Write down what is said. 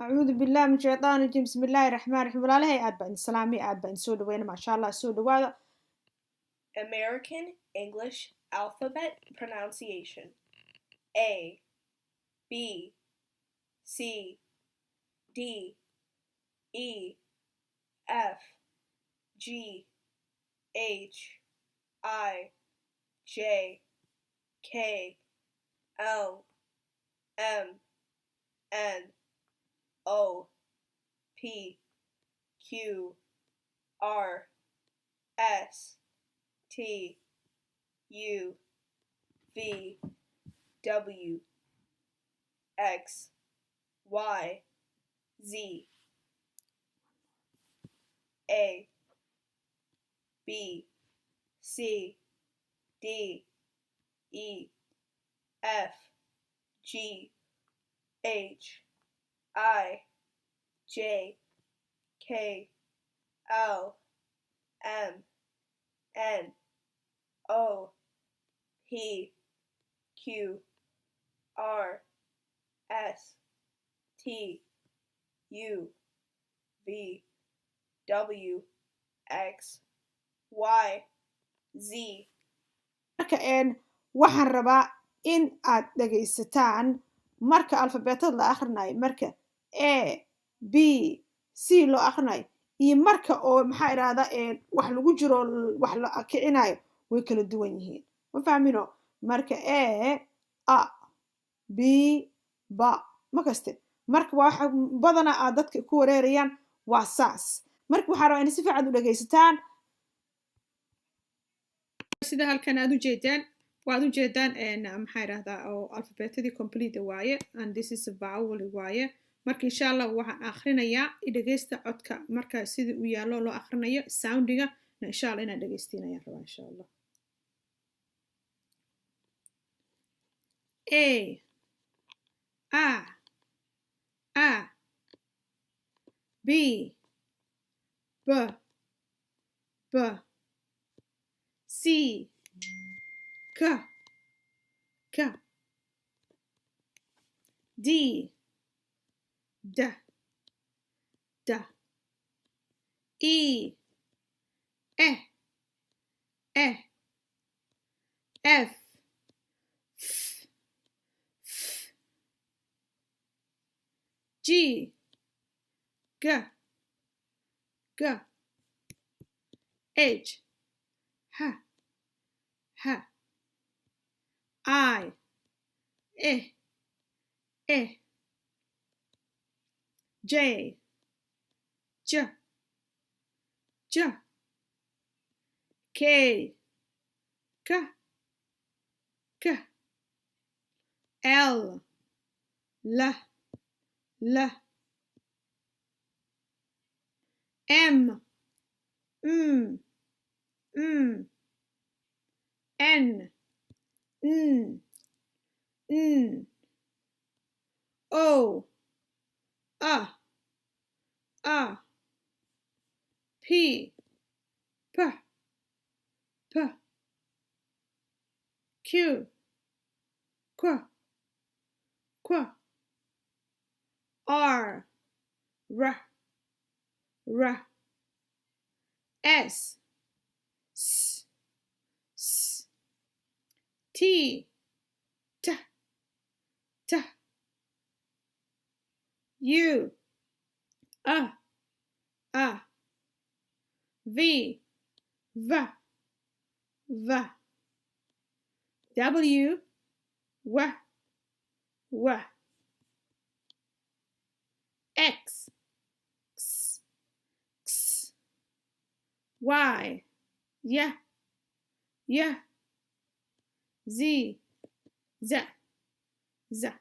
أعوذ بالله من الشيطان الرجيم بسم الله الرحمن الرحيم WALAALAHAY aad baan islaami aad baan soo dhaweynaa maasha Allah soo dhawaada American English alphabet pronunciation. A, B, C, D, E, F, G, H, I, J, K, L, M, N, O, P, Q, R, S, T, U, V, W, X, Y, Z, A, B, C, D, E, F, G, H, I, J, K, L, M, N, O, P, Q, R, S, T, U, V, W, X, Y, Z. marka waxaan rabaa in aad dhagaysataan marka alfabeetada la akhrinayo marka A B C loo akhrinayo iyo marka oo maxaa iraahdaa wax lagu jiro wax la kicinayo way kala duwan yihiin ma fahmino marka A B ba ma kaste marka waxa badana aad dadka ku wareerayaan waa saas marka waxaan rabaa in si fiican u dhagaysataan sida halkan aad u jeedaan waad u jeedaan maxaa iraahdaa oo alfabetadii complete waaye and this is a vowel waaye marka insha Allah waxaan akhrinayaa dhageysta codka marka sida uu yaalo loo akhrinayo soundiga insha Allah inaan dhageystiinayaan rabaa insha Allah A B B B C K K D D D E E E F F F G G G H H H I E J J J K K K L L L M N N O P P P Q Q Q R R R S S S T T T U V V V W W W X X X Y yeah Z Z Z